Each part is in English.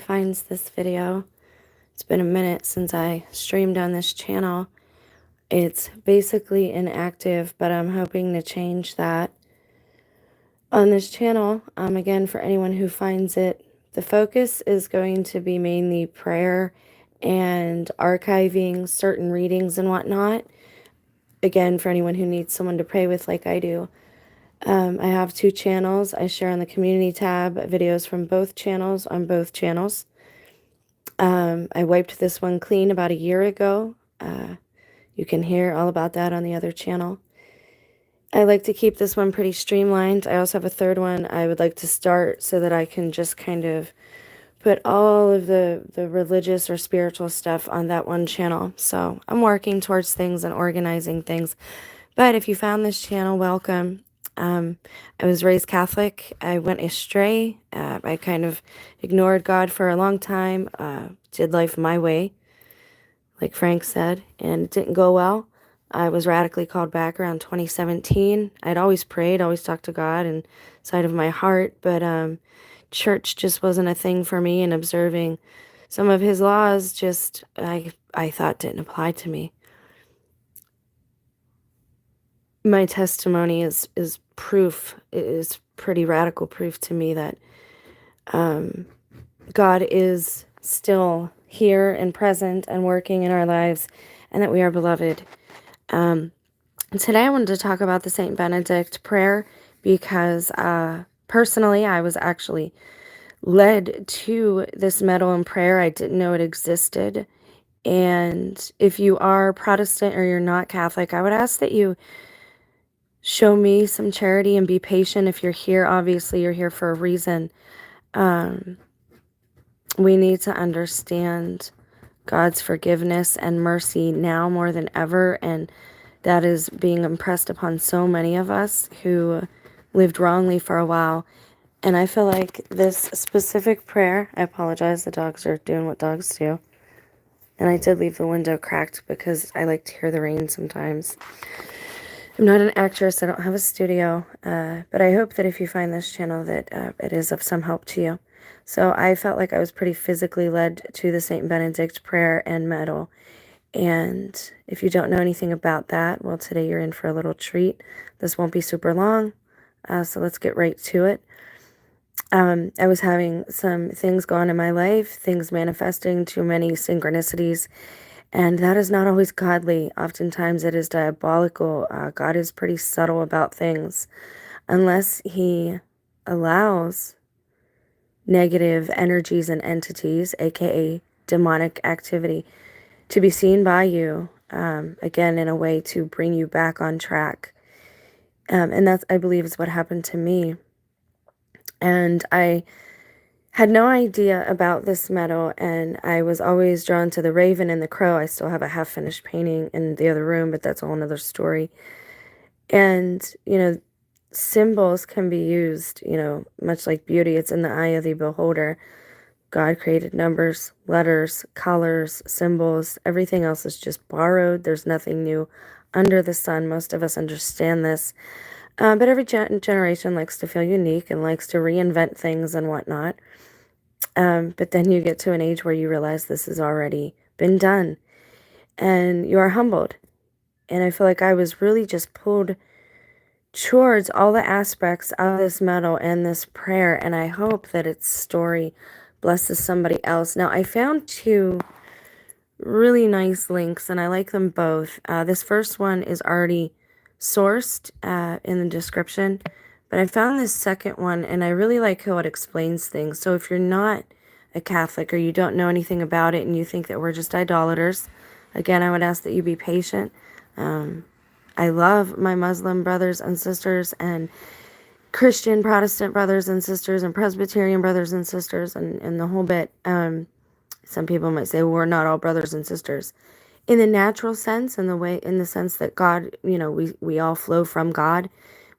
finds this video. It's been a minute since I streamed on this channel. It's basically inactive, but I'm hoping to change that on this channel. Again, for anyone who finds it, the focus is going to be mainly prayer and archiving certain readings and whatnot. Again, for anyone who needs someone to pray with like I do. I have 2 channels. I share on the community tab videos from both channels on both channels. I wiped this one clean about a year ago. You can hear all about that on the other channel. I like to keep this one pretty streamlined. I also have a third one I would like to start so that I can just kind of put all of the religious or spiritual stuff on that one channel. So I'm working towards things and organizing things. But if you found this channel, welcome. I was raised Catholic. I went astray. I kind of ignored God for a long time, did life my way, like Frank said, and it didn't go well. I was radically called back around 2017. I'd always prayed, always talked to God inside of my heart, but church just wasn't a thing for me, and observing some of his laws just, I thought didn't apply to me. My testimony is proof, is pretty radical proof to me that God is still here and present and working in our lives, and that we are beloved. Today I wanted to talk about the St. Benedict prayer because personally I was actually led to this medal in prayer. I didn't know it existed. And if you are Protestant or you're not Catholic, I would ask that you show me some charity and be patient. If you're here, obviously you're here for a reason. We need to understand God's forgiveness and mercy now more than ever, and that is being impressed upon so many of us who lived wrongly for a while. And I feel like this specific prayer, I apologize, the dogs are doing what dogs do. And I did leave the window cracked because I like to hear the rain sometimes. I'm not an actress, I don't have a studio, but I hope that if you find this channel that it is of some help to you. So I felt like I was pretty physically led to the St. Benedict prayer and medal. And if you don't know anything about that, well, today you're in for a little treat. This won't be super long, so let's get right to it. I was having some things go on in my life, things manifesting, too many synchronicities, and that is not always godly. Oftentimes it is diabolical. God is pretty subtle about things. Unless he allows negative energies and entities, aka demonic activity, to be seen by you, again, in a way to bring you back on track. And that's, I believe, is what happened to me. And I had no idea about this medal, and I was always drawn to the raven and the crow. I still have a half-finished painting in the other room, but that's a whole nother story. And, symbols can be used, much like beauty. It's in the eye of the beholder. God created numbers, letters, colors, symbols. Everything else is just borrowed. There's nothing new under the sun. Most of us understand this. But every generation likes to feel unique and likes to reinvent things and whatnot. But then you get to an age where you realize this has already been done. And you are humbled. And I feel like I was really just pulled towards all the aspects of this medal and this prayer. And I hope that its story blesses somebody else. Now, I found 2 really nice links, and I like them both. This first one is already sourced in the description, but I found this second one, and I really like how it explains things. So if you're not a Catholic or you don't know anything about it and you think that we're just idolaters, again, I would ask that you be patient. I love my Muslim brothers and sisters, and Christian Protestant brothers and sisters, and Presbyterian brothers and sisters, and the whole bit. Some people might say, well, we're not all brothers and sisters. In the natural sense, in the sense that God, we all flow from God.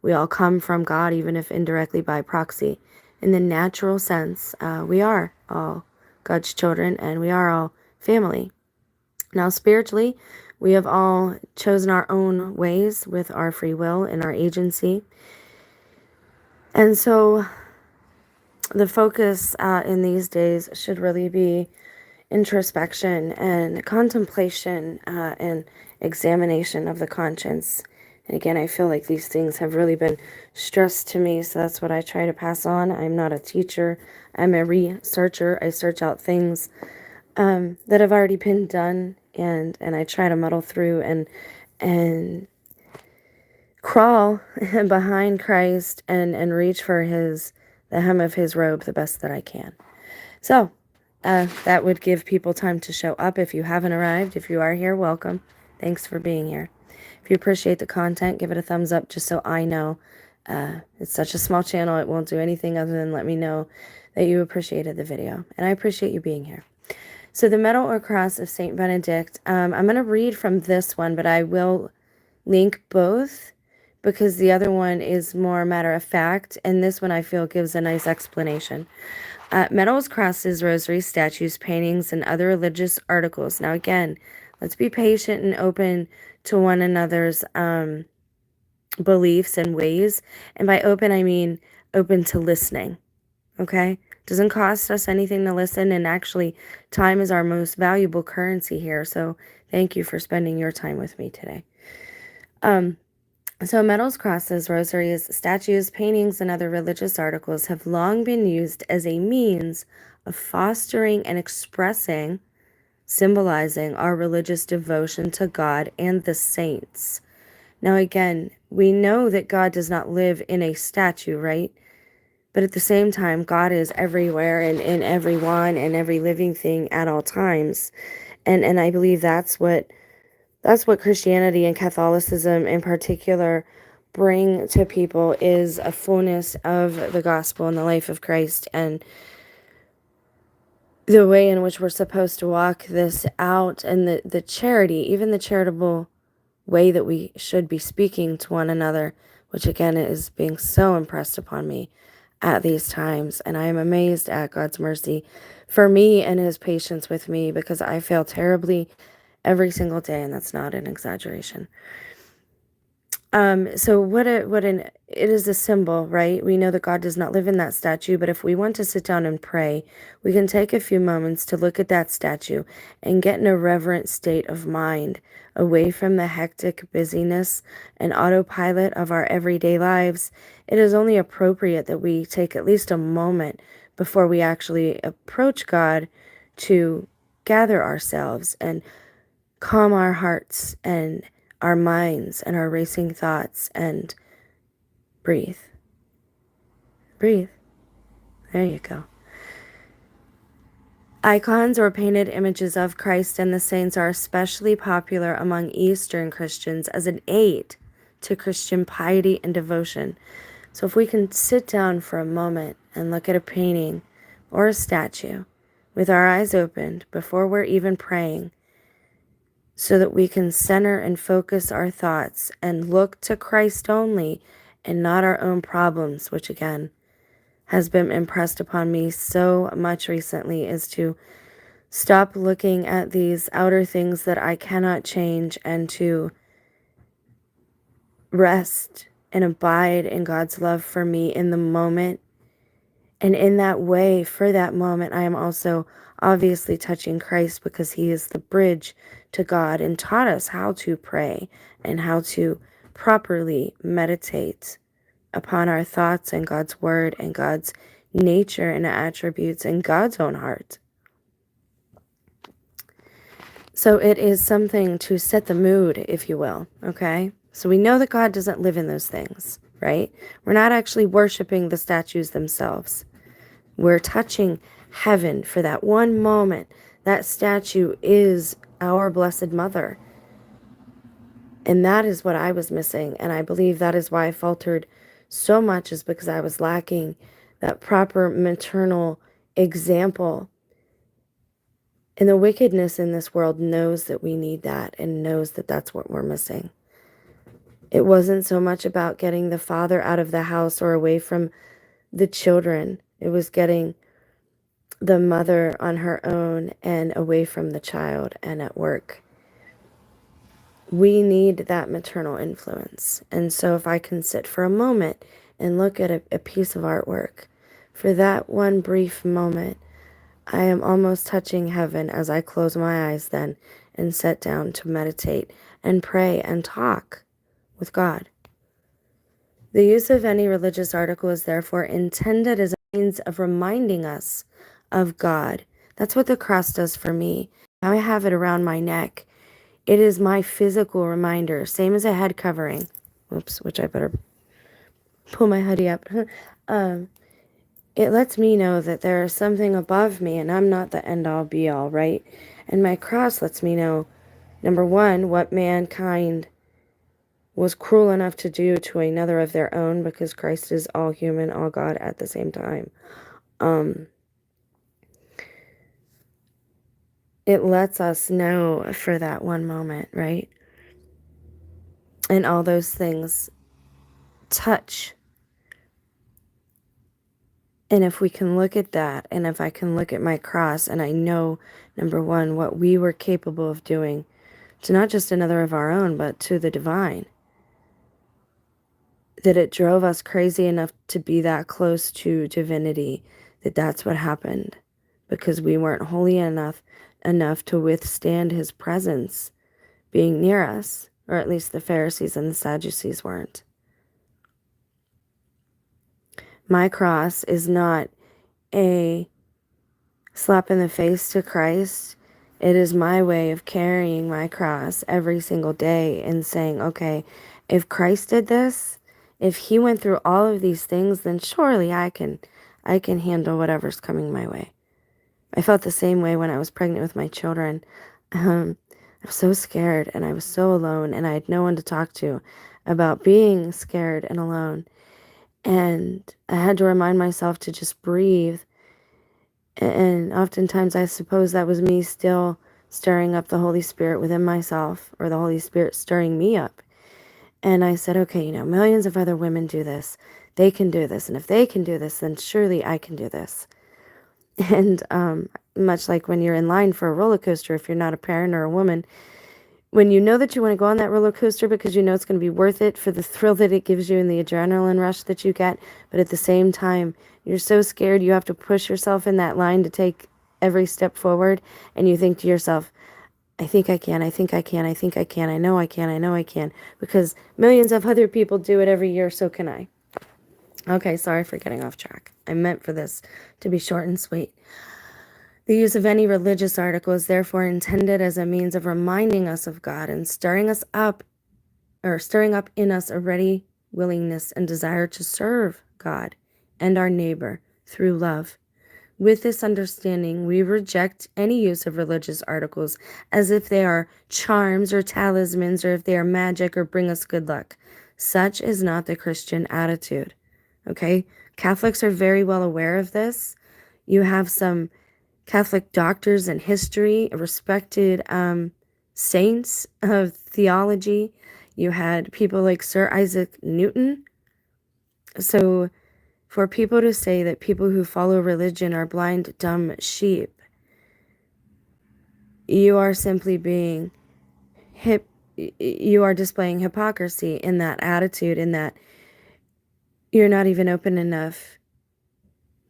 We all come from God, even if indirectly by proxy. In the natural sense, we are all God's children, and we are all family. Now, spiritually, we have all chosen our own ways with our free will and our agency. And so the focus in these days should really be introspection and contemplation and examination of the conscience. And again, I feel like these things have really been stressed to me, so that's what I try to pass on. I'm not a teacher, I'm a researcher. I search out things that have already been done, and I try to muddle through and crawl behind Christ and reach for the hem of his robe the best that I can. So that would give people time to show up. If you haven't arrived, if you are here, welcome. Thanks for being here. If you appreciate the content, give it a thumbs up just so I know. It's such a small channel, it won't do anything other than let me know that you appreciated the video. And I appreciate you being here. So the medal or cross of Saint Benedict, I'm going to read from this one, but I will link both because the other one is more matter of fact, and this one I feel gives a nice explanation. Medals, crosses, rosaries, statues, paintings, and other religious articles. Now again, let's be patient and open to one another's beliefs and ways. And by open, I mean open to listening, okay? Doesn't cost us anything to listen, and actually time is our most valuable currency here. So thank you for spending your time with me today. So medals, crosses, rosaries, statues, paintings, and other religious articles have long been used as a means of fostering and expressing, symbolizing our religious devotion to God and the saints. Now again, we know that God does not live in a statue, right? But at the same time, God is everywhere and in everyone and every living thing at all times. And I believe that's what Christianity and Catholicism in particular bring to people, is a fullness of the gospel and the life of Christ and the way in which we're supposed to walk this out, and the charity, even the charitable way that we should be speaking to one another, which again is being so impressed upon me at these times. And I am amazed at God's mercy for me and his patience with me, because I fail terribly every single day, and that's not an exaggeration. So it is a symbol, right? We know that God does not live in that statue, but if we want to sit down and pray, we can take a few moments to look at that statue and get in a reverent state of mind, away from the hectic busyness and autopilot of our everyday lives. It is only appropriate that we take at least a moment before we actually approach God to gather ourselves and calm our hearts and our minds and our racing thoughts and breathe. Breathe. There you go. Icons or painted images of Christ and the saints are especially popular among Eastern Christians as an aid to Christian piety and devotion. So if we can sit down for a moment and look at a painting or a statue with our eyes opened before we're even praying, so that we can center and focus our thoughts and look to Christ only and not our own problems, which again has been impressed upon me so much recently, is to stop looking at these outer things that I cannot change and to rest and abide in God's love for me in the moment. And in that way, for that moment, I am also obviously touching Christ, because he is the bridge to God and taught us how to pray and how to properly meditate upon our thoughts and God's word and God's nature and attributes and God's own heart. So it is something to set the mood, if you will, okay? So we know that God doesn't live in those things, right? We're not actually worshiping the statues themselves. We're touching heaven for that one moment. That statue is our Blessed Mother. And that is what I was missing. And I believe that is why I faltered so much, is because I was lacking that proper maternal example. And the wickedness in this world knows that we need that and knows that that's what we're missing. It wasn't so much about getting the father out of the house or away from the children. It was getting the mother on her own and away from the child and at work. We need that maternal influence. And so if I can sit for a moment and look at a piece of artwork For that one brief moment, I am almost touching heaven as I close my eyes then and sit down to meditate and pray and talk with God. The use of any religious article is therefore intended as a means of reminding us of God. That's what the cross does for me. Now I have it around my neck. It is my physical reminder, same as a head covering. Whoops, which I better pull my hoodie up. It lets me know that there is something above me and I'm not the end all be all, right? And my cross lets me know, number one, what mankind was cruel enough to do to another of their own, because Christ is all human, all God at the same time. It lets us know for that one moment, right? And all those things touch. And if we can look at that, and if I can look at my cross, and I know, number one, what we were capable of doing to not just another of our own, but to the divine, that it drove us crazy enough to be that close to divinity, that's what happened, because we weren't holy enough to withstand his presence being near us, or at least the Pharisees and the Sadducees weren't. My cross is not a slap in the face to Christ. It is my way of carrying my cross every single day and saying, okay, if Christ did this, if he went through all of these things, then surely I can handle whatever's coming my way. I felt the same way when I was pregnant with my children. I was so scared and I was so alone and I had no one to talk to about being scared and alone. And I had to remind myself to just breathe. And oftentimes I suppose that was me still stirring up the Holy Spirit within myself, or the Holy Spirit stirring me up. And I said, okay, millions of other women do this. They can do this. And if they can do this, then surely I can do this. And much like when you're in line for a roller coaster, if you're not a parent or a woman, when you know that you want to go on that roller coaster because you know it's going to be worth it for the thrill that it gives you and the adrenaline rush that you get, but at the same time, you're so scared you have to push yourself in that line to take every step forward, and you think to yourself, I think I can, I think I can, I think I can, I know I can, I know I can, because millions of other people do it every year, so can I. Okay, sorry for getting off track. I meant for this to be short and sweet. The use of any religious article is therefore intended as a means of reminding us of God and stirring up in us a ready willingness and desire to serve God and our neighbor through love. With this understanding, we reject any use of religious articles as if they are charms or talismans, or if they are magic or bring us good luck. Such is not the Christian attitude. Okay? Catholics are very well aware of this. You have some Catholic doctors in history, respected saints of theology. You had people like Sir Isaac Newton. So for people to say that people who follow religion are blind, dumb sheep, you are simply being you are displaying hypocrisy in that attitude, in that you're not even open enough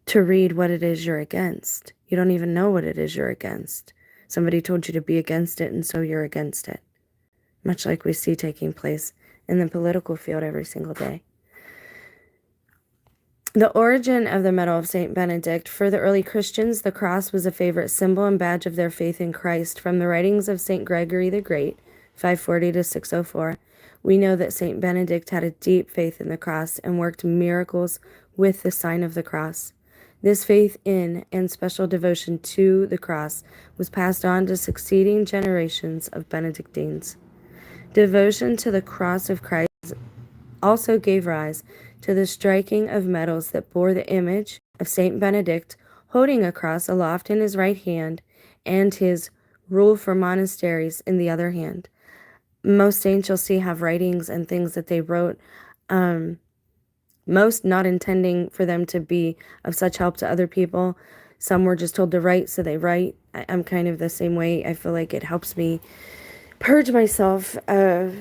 to read what it is you're against. You don't even know what it is you're against. Somebody told you to be against it, and so you're against it. Much like we see taking place in the political field every single day. The origin of the medal of St. Benedict. For the early Christians, the cross was a favorite symbol and badge of their faith in Christ. From the writings of St. Gregory the Great, 540 to 604, we know that St. Benedict had a deep faith in the cross and worked miracles with the sign of the cross. This faith in and special devotion to the cross was passed on to succeeding generations of Benedictines. Devotion to the cross of Christ also gave rise to the striking of medals that bore the image of St. Benedict holding a cross aloft in his right hand and his rule for monasteries in the other hand. Most saints you'll see have writings and things that they wrote, most not intending for them to be of such help to other people. Some were just told to write, so they write. I'm kind of the same way. I feel like it helps me purge myself of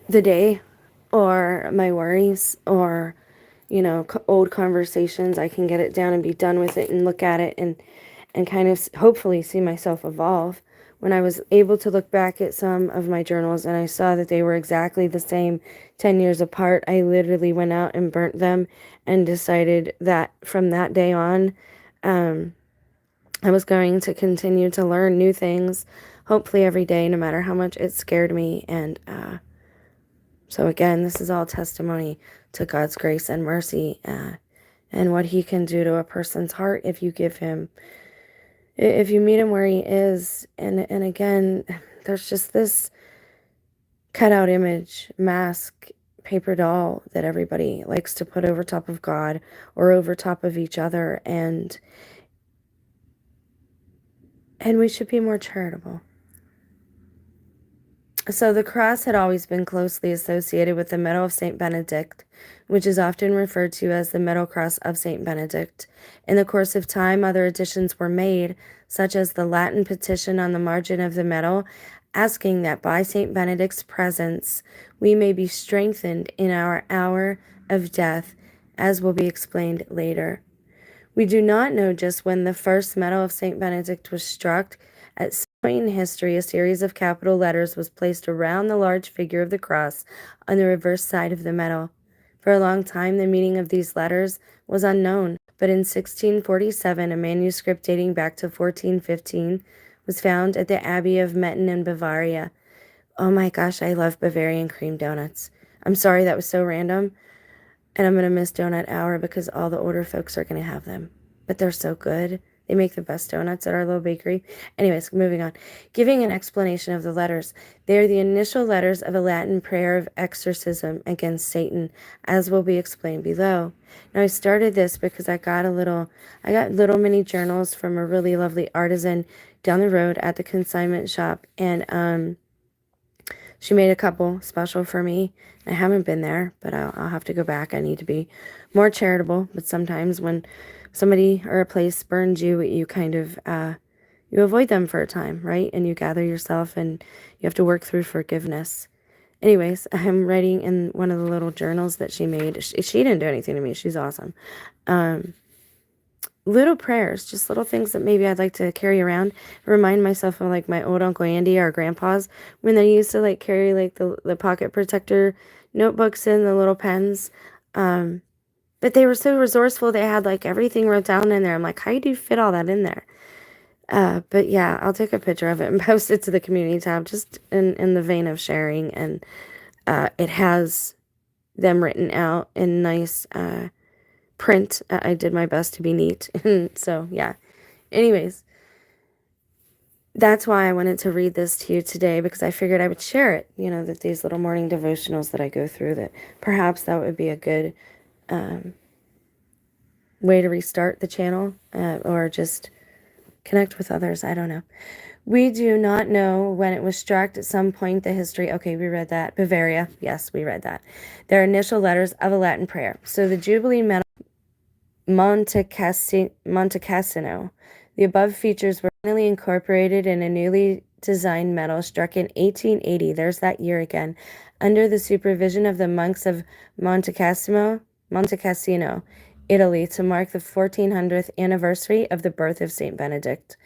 the day or my worries, or old conversations. I can get it down and be done with it and look at it and kind of hopefully see myself evolve. When I was able to look back at some of my journals and I saw that they were exactly the same 10 years apart, I literally went out and burnt them and decided that from that day on, I was going to continue to learn new things, hopefully every day, no matter how much it scared me. And so again, this is all testimony to God's grace and mercy and what he can do to a person's heart if you meet him where he is. And again, there's just this cutout image, mask, paper doll that everybody likes to put over top of God or over top of each other. And we should be more charitable. So the cross had always been closely associated with the medal of St. Benedict, which is often referred to as the Medal Cross of St. Benedict. In the course of time, other additions were made, such as the Latin petition on the margin of the medal, asking that by St. Benedict's presence we may be strengthened in our hour of death, as will be explained later. We do not know just when the first medal of St. Benedict was struck. At some point in history, a series of capital letters was placed around the large figure of the cross on the reverse side of the medal. For a long time, the meaning of these letters was unknown, but in 1647, a manuscript dating back to 1415 was found at the Abbey of Metten in Bavaria. Oh my gosh, I love Bavarian cream donuts. I'm sorry that was so random. And I'm going to miss donut hour because all the older folks are going to have them. But they're so good. They make the best donuts at our little bakery. Anyways, moving on. Giving an explanation of the letters. They are the initial letters of a Latin prayer of exorcism against Satan, as will be explained below. Now, I started this because I got little mini journals from a really lovely artisan down the road at the consignment shop. And, she made a couple special for me. I haven't been there, but I'll have to go back. I need to be more charitable. But sometimes when somebody or a place burns you, you kind of, you avoid them for a time, right? And you gather yourself and you have to work through forgiveness. Anyways, I'm writing in one of the little journals that she made. She didn't do anything to me. She's awesome. Little prayers, just little things that maybe I'd like to carry around. Remind myself of like my old Uncle Andy or grandpa's when they used to like carry like the pocket protector notebooks and the little pens. But they were so resourceful. They had like everything wrote down in there. I'm like, how do you fit all that in there? But yeah, I'll take a picture of it and post it to the community tab just in the vein of sharing. And it has them written out in nice print. I did my best to be neat. So yeah. Anyways, that's why I wanted to read this to you today, because I figured I would share it, that these little morning devotionals that I go through, that perhaps that would be a good way to restart the channel or just connect with others. I don't know. We do not know when it was struck. At some point, the history. Okay, we read that. Bavaria. Yes, we read that. Their initial letters of a Latin prayer. So the Jubilee medal, Monte Cassino. The above features were finally incorporated in a newly designed medal struck in 1880. There's that year again, under the supervision of the monks of Monte Cassino, Italy, to mark the 1400th anniversary of the birth of St. Benedict.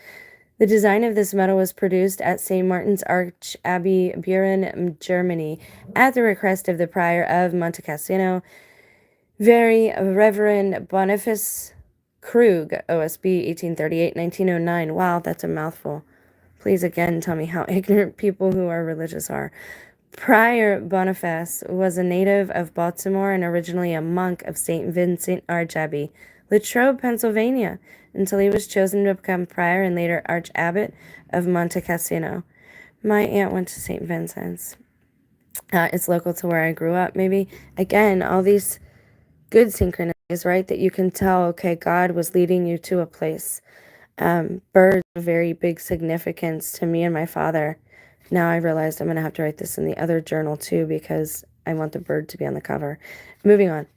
The design of this medal was produced at St. Martin's Arch Abbey, Buren, Germany, at the request of the prior of Monte Cassino, Very Reverend Boniface Krug, OSB 1838-1909. Wow, that's a mouthful. Please again tell me how ignorant people who are religious are. Prior Boniface was a native of Baltimore and originally a monk of St. Vincent Arch Abbey, Latrobe, Pennsylvania, until he was chosen to become prior and later arch-abbot of Monte Cassino. My aunt went to St. Vincent's. It's local to where I grew up. Maybe, again, all these good synchronicities, right? That you can tell, okay, God was leading you to a place. Birds have very big significance to me and my father. Now I realized I'm going to have to write this in the other journal too, because I want the bird to be on the cover. Moving on.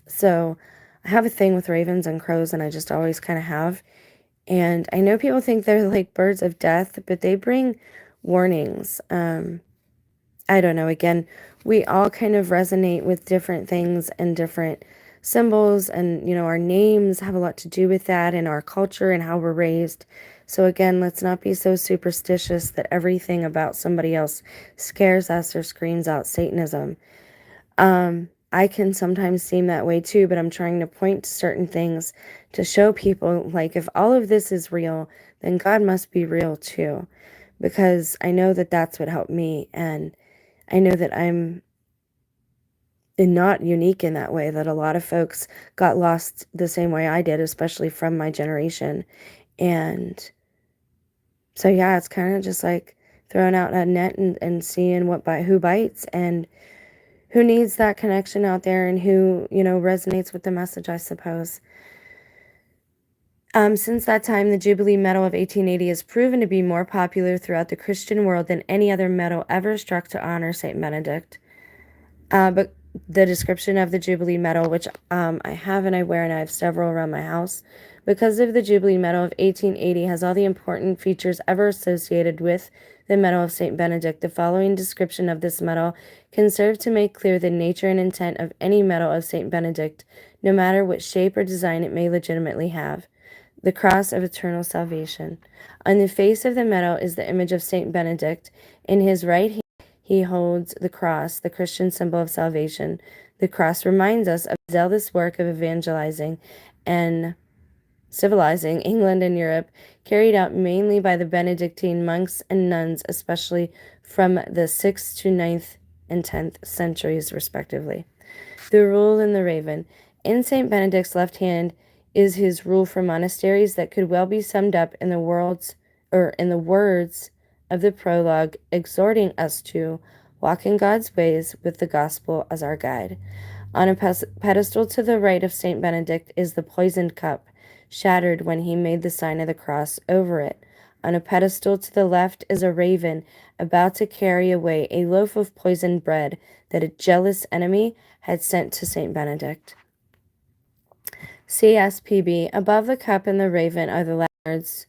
So I have a thing with ravens and crows, and I just always kind of have. And I know people think they're like birds of death, but they bring warnings. I don't know, again, we all kind of resonate with different things and different symbols, and our names have a lot to do with that, and our culture and how we're raised. So again, let's not be so superstitious that everything about somebody else scares us or screams out Satanism. I can sometimes seem that way too, but I'm trying to point to certain things to show people, like, if all of this is real, then God must be real too, because I know that that's what helped me, and I know that I'm not unique in that way, that a lot of folks got lost the same way I did, especially from my generation. And so, yeah, it's kind of just like throwing out a net and seeing who bites and who needs that connection out there, and who, resonates with the message, I suppose. Since that time, the Jubilee Medal of 1880 has proven to be more popular throughout the Christian world than any other medal ever struck to honor St. Benedict. But the description of the Jubilee Medal, which I have and I wear, and I have several around my house, because of the Jubilee Medal of 1880 has all the important features ever associated with the Medal of St. Benedict. The following description of this medal can serve to make clear the nature and intent of any medal of St. Benedict, no matter what shape or design it may legitimately have. The cross of eternal salvation. On the face of the medal is the image of St. Benedict. In his right hand, he holds the cross, the Christian symbol of salvation. The cross reminds us of the zealous work of evangelizing and civilizing England and Europe, carried out mainly by the Benedictine monks and nuns, especially from the 6th to 9th and 10th centuries, respectively. The rule in the raven. In St. Benedict's left hand is his rule for monasteries that could well be summed up in the words of the prologue, exhorting us to walk in God's ways with the gospel as our guide. On a pedestal to the right of St. Benedict is the poisoned cup, shattered when he made the sign of the cross over it. On a pedestal to the left is a raven about to carry away a loaf of poisoned bread that a jealous enemy had sent to St. Benedict. CSPB. Above the cup and the raven are the Latin words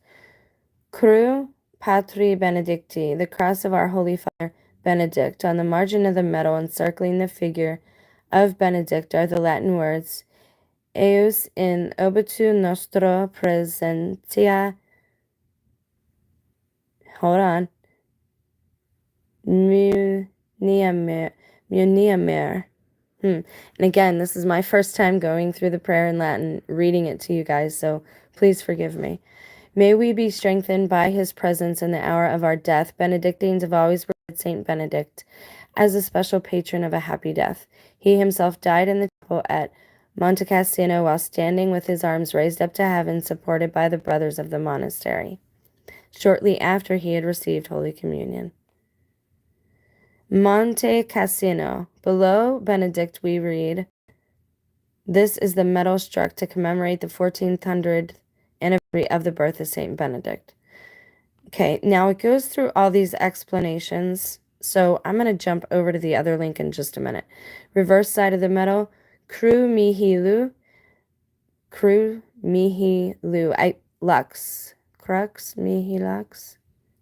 Cru Patri Benedicti, the cross of our Holy Father Benedict. On the margin of the medal encircling the figure of Benedict are the Latin words Eus in obitu nostro presentia. Hold on. Muniamer. And again, this is my first time going through the prayer in Latin, reading it to you guys, so please forgive me. May we be strengthened by his presence in the hour of our death. Benedictines have always regarded Saint Benedict as a special patron of a happy death. He himself died in the chapel at Monte Cassino while standing with his arms raised up to heaven, supported by the brothers of the monastery, shortly after he had received Holy Communion. Monte Cassino. Below Benedict we read, this is the medal struck to commemorate the 1400th anniversary of the birth of Saint Benedict. Okay, now it goes through all these explanations, so I'm going to jump over to the other link in just a minute. Reverse side of the medal, Cru mihi lux, crux mihi lux.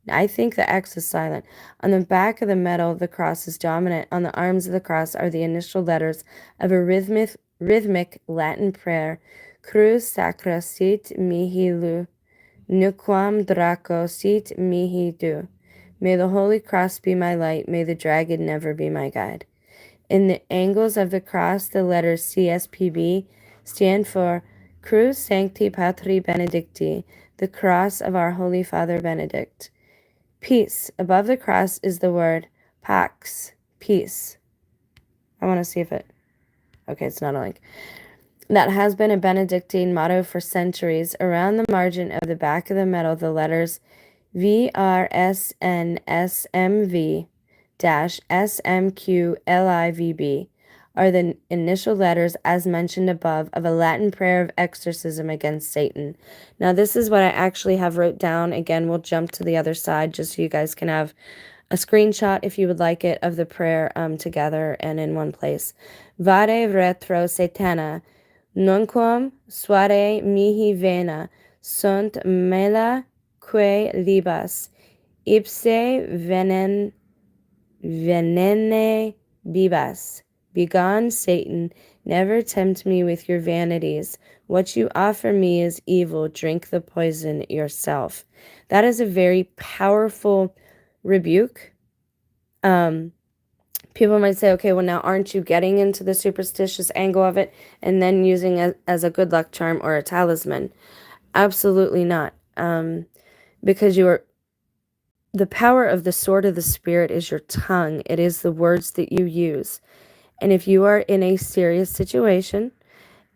I think the X is silent. On the back of the medal, the cross is dominant. On the arms of the cross are the initial letters of a rhythmic Latin prayer. Crus sacra sit mihi lu, nuquam draco sit mihi du. May the holy cross be my light. May the dragon never be my guide. In the angles of the cross, the letters CSPB stand for Crus Sancti Patri Benedicti, the cross of our Holy Father Benedict. Peace. Above the cross is the word pax, peace. I want to see if it... Okay, it's not a link. That has been a Benedictine motto for centuries. Around the margin of the back of the medal, the letters VRSNSMV-SMQLIVB are the initial letters, as mentioned above, of a Latin prayer of exorcism against Satan. Now, this is what I actually have wrote down. Again, we'll jump to the other side just so you guys can have a screenshot, if you would like it, of the prayer together and in one place. Vade retro Satana, nunquam suare mihi vena, sunt mela que libas, ipse venene bibas. Begone, Satan, never tempt me with your vanities. What you offer me is evil. Drink the poison yourself. That is a very powerful rebuke. People might say, okay, well, now aren't you getting into the superstitious angle of it and then using it as a good luck charm or a talisman? Absolutely not. Because the power of the sword of the Spirit is your tongue. It is the words that you use. And if you are in a serious situation,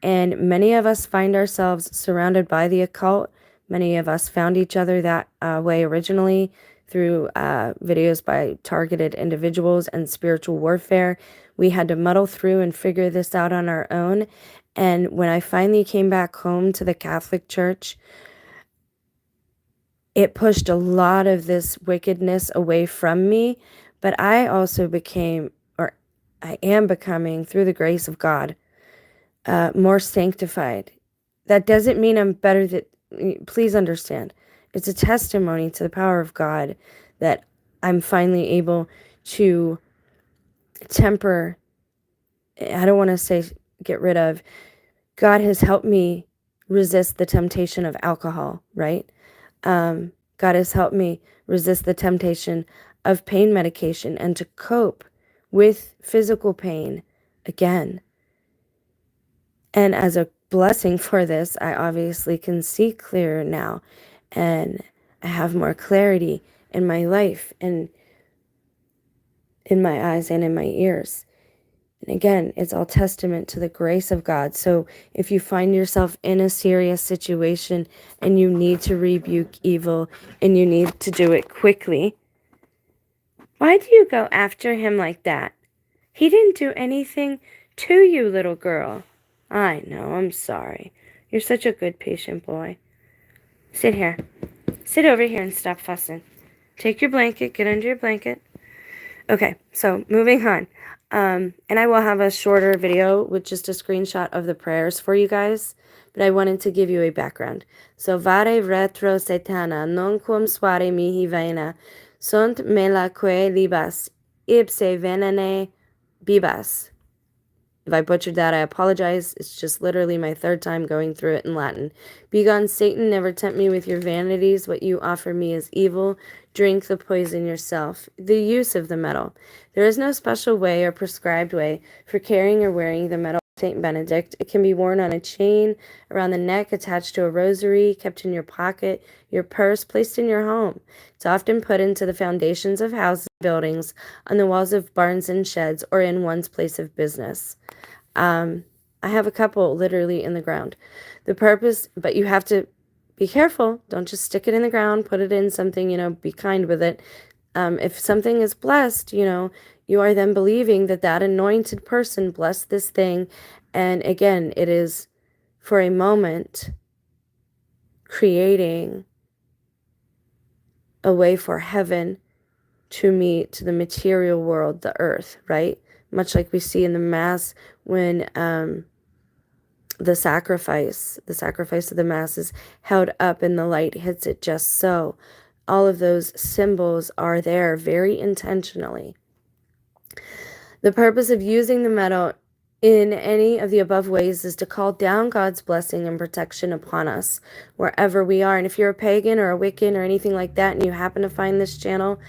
and many of us find ourselves surrounded by the occult, many of us found each other that way originally through videos by targeted individuals and spiritual warfare. We had to muddle through and figure this out on our own. And when I finally came back home to the Catholic Church, it pushed a lot of this wickedness away from me. But I also became, or I am becoming, through the grace of God, more sanctified. That doesn't mean I'm better than, please understand. It's a testimony to the power of God that I'm finally able to temper. I don't want to say get rid of. God has helped me resist the temptation of alcohol, right? God has helped me resist the temptation of pain medication and to cope with physical pain again. And as a blessing for this, I obviously can see clearer now, and I have more clarity in my life and in my eyes and in my ears. And again, it's all testament to the grace of God. So if you find yourself in a serious situation and you need to rebuke evil and you need to do it quickly, why do you go after him like that? He didn't do anything to you, little girl. I know, I'm sorry. You're such a good, patient boy. Sit here. Sit over here and stop fussing. Take your blanket, get under your blanket. Okay, so moving on. And I will have a shorter video with just a screenshot of the prayers for you guys, but I wanted to give you a background. So, vare retro satana, non quum suare mihi vena, sunt me la que libas, ipse venene bibas. If I butchered that, I apologize. It's just literally my third time going through it in Latin. Begone, Satan, never tempt me with your vanities. What you offer me is evil. Drink the poison yourself. The use of the medal. There is no special way or prescribed way for carrying or wearing the medal of Saint Benedict. It can be worn on a chain, around the neck, attached to a rosary, kept in your pocket, your purse, placed in your home. It's often put into the foundations of houses, buildings, on the walls of barns and sheds, or in one's place of business. I have a couple literally in the ground. The purpose, but you have to be careful. Don't just stick it in the ground, put it in something, be kind with it. If something is blessed, you are then believing that that anointed person blessed this thing. And again, it is for a moment creating a way for heaven to meet the material world, the earth, right? Much like we see in the Mass when the sacrifice of the Mass is held up and the light hits it just so. All of those symbols are there very intentionally. The purpose of using the medal in any of the above ways is to call down God's blessing and protection upon us wherever we are. And if you're a pagan or a Wiccan or anything like that and you happen to find this channel,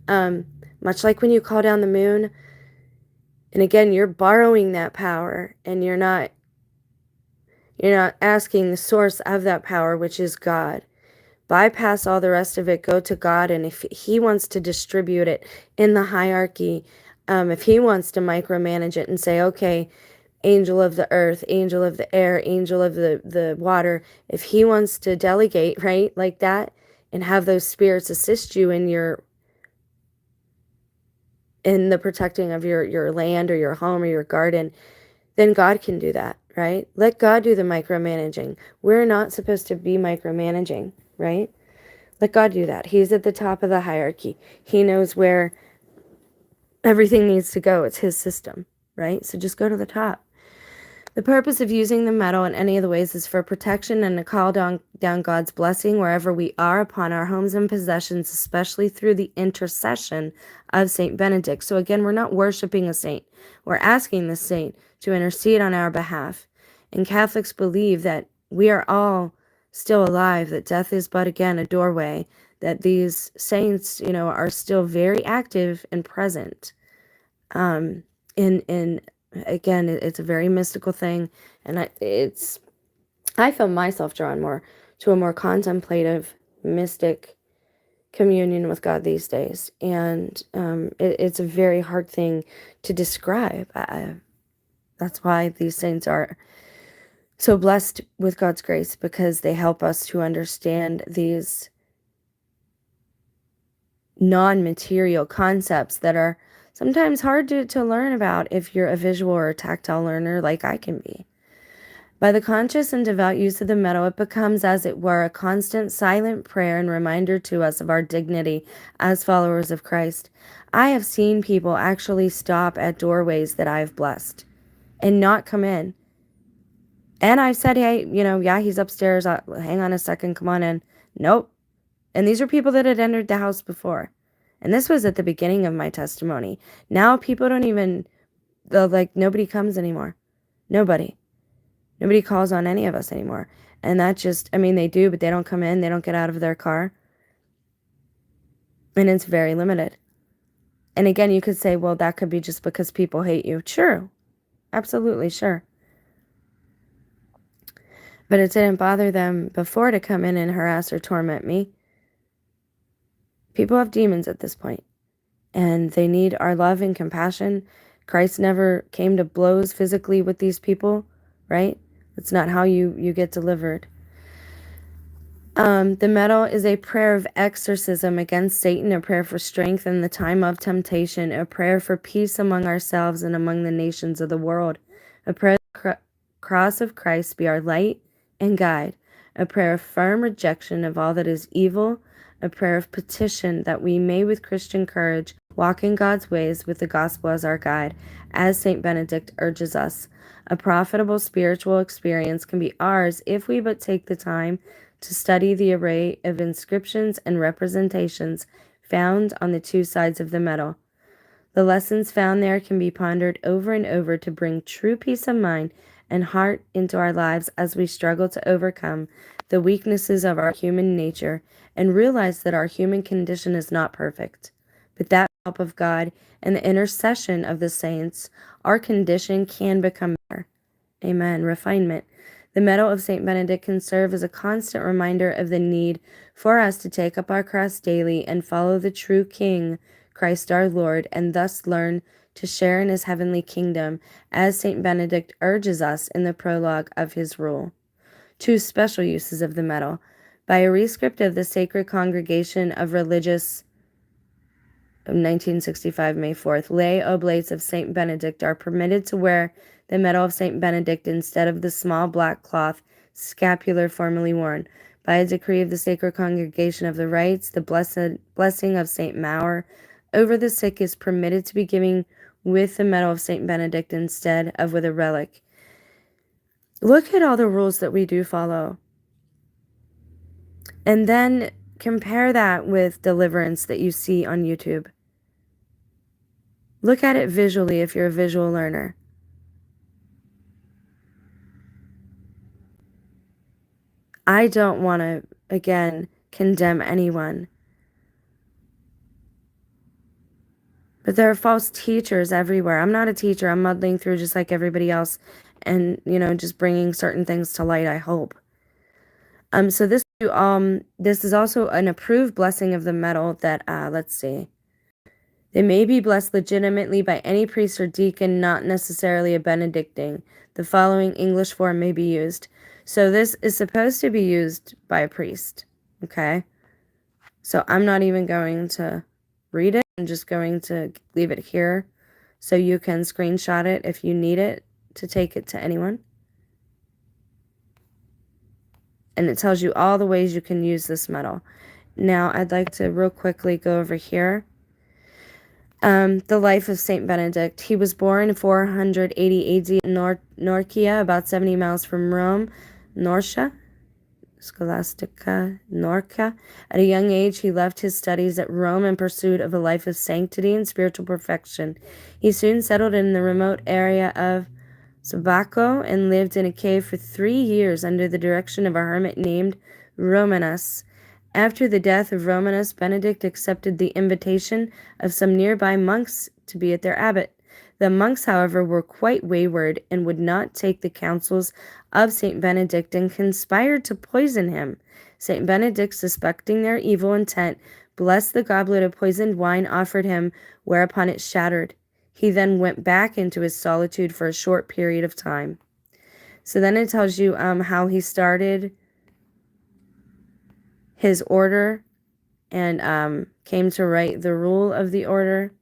much like when you call down the moon, and again, you're borrowing that power and you're not asking the source of that power, which is God. Bypass all the rest of it, go to God, and if he wants to distribute it in the hierarchy, if he wants to micromanage it and say, okay, angel of the earth, angel of the air, angel of the water, if he wants to delegate, right, like that, and have those spirits assist you in the protecting of your land or your home or your garden, then God can do that, right? Let God do the micromanaging. We're not supposed to be micromanaging, right? Let God do that. He's at the top of the hierarchy. He knows where everything needs to go. It's his system, right? So just go to the top. The purpose of using the metal in any of the ways is for protection and to call down God's blessing wherever we are upon our homes and possessions, especially through the intercession of Saint Benedict. So again, we're not worshiping a saint. We're asking the saint to intercede on our behalf. And Catholics believe that we are all still alive, that death is but again a doorway, that these saints, are still very active and present. In again, it's a very mystical thing, and I feel myself drawn more to a more contemplative, mystic communion with God these days, and it's a very hard thing to describe. That's why these saints are so blessed with God's grace, because they help us to understand these non-material concepts that are sometimes hard to learn about if you're a visual or a tactile learner like I can be. By the conscious and devout use of the metal, it becomes, as it were, a constant silent prayer and reminder to us of our dignity as followers of Christ. I have seen people actually stop at doorways that I have blessed and not come in. And I've said, hey, yeah, he's upstairs. Hang on a second. Come on in. Nope. And these are people that had entered the house before. And this was at the beginning of my testimony. Now people don't even, nobody comes anymore. Nobody calls on any of us anymore. And that just, they do, but they don't come in. They don't get out of their car. And it's very limited. And again, you could say, well, that could be just because people hate you. Sure. Absolutely, sure. But it didn't bother them before to come in and harass or torment me. People have demons at this point, and they need our love and compassion. Christ never came to blows physically with these people, right? That's not how you get delivered. The metal is a prayer of exorcism against Satan, a prayer for strength in the time of temptation, a prayer for peace among ourselves and among the nations of the world, a prayer the cross of Christ be our light and guide, a prayer of firm rejection of all that is evil, a prayer of petition that we may with Christian courage walk in God's ways with the gospel as our guide, as St. Benedict urges us. A profitable spiritual experience can be ours if we but take the time to study the array of inscriptions and representations found on the two sides of the metal. The lessons found there can be pondered over and over to bring true peace of mind and heart into our lives as we struggle to overcome the weaknesses of our human nature and realize that our human condition is not perfect. But that help of God and the intercession of the saints, our condition can become better. Amen. Refinement. The metal of St. Benedict can serve as a constant reminder of the need for us to take up our cross daily and follow the true King, Christ our Lord, and thus learn to share in his heavenly kingdom, as St. Benedict urges us in the prologue of his rule. Two special uses of the metal. By a rescript of the Sacred Congregation of Religious 1965, May 4th, lay oblates of St. Benedict are permitted to wear the medal of St. Benedict instead of the small black cloth scapular formerly worn. By a decree of the Sacred Congregation of the Rites, the blessing of St. Maur over the sick is permitted to be given with the medal of St. Benedict instead of with a relic. Look at all the rules that we do follow. And then compare that with deliverance that you see on YouTube. Look at it visually if you're a visual learner. I don't want to, again, condemn anyone. But there are false teachers everywhere. I'm not a teacher. I'm muddling through just like everybody else and, just bringing certain things to light, I hope. So this is also an approved blessing of the medal that, let's see. They may be blessed legitimately by any priest or deacon, not necessarily a Benedictine. The following English form may be used. So this is supposed to be used by a priest, okay? So I'm not even going to read it. I'm just going to leave it here so you can screenshot it if you need it to take it to anyone. And it tells you all the ways you can use this medal. Now, I'd like to real quickly go over here. The life of Saint Benedict. He was born in 480 AD in Norcia, about 70 miles from Rome, Norcia, Scholastica, Norcia. At a young age, he left his studies at Rome in pursuit of a life of sanctity and spiritual perfection. He soon settled in the remote area of Sabaco and lived in a cave for 3 years under the direction of a hermit named Romanus. After the death of Romanus, Benedict accepted the invitation of some nearby monks to be at their abbot. The monks, however, were quite wayward and would not take the counsels of St. Benedict and conspired to poison him. St. Benedict, suspecting their evil intent, blessed the goblet of poisoned wine offered him, whereupon it shattered. He then went back into his solitude for a short period of time. So then it tells you how he started his order and came to write the rule of the order.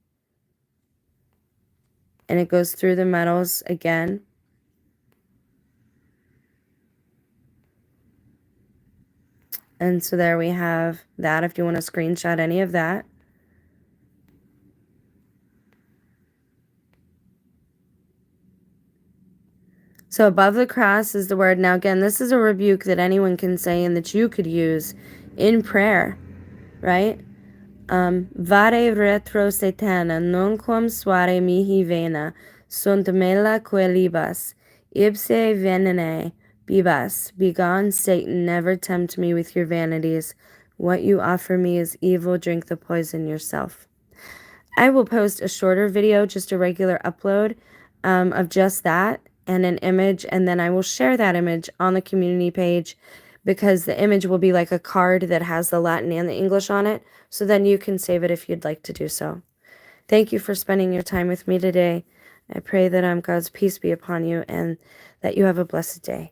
And it goes through the medals again. And so there we have that if you want to screenshot any of that. So above the cross is the word. Now again, this is a rebuke that anyone can say and that you could use in prayer, right? Vare retro satana, nunquam suare mihi vena, sunt mela coelibas, ipse venene, bibas. Begone, Satan, never tempt me with your vanities. What you offer me is evil, drink the poison yourself. I will post a shorter video, just a regular upload of just that and an image, and then I will share that image on the community page because the image will be like a card that has the Latin and the English on it, so then you can save it if you'd like to do so. Thank you for spending your time with me today. I pray that God's peace be upon you and that you have a blessed day.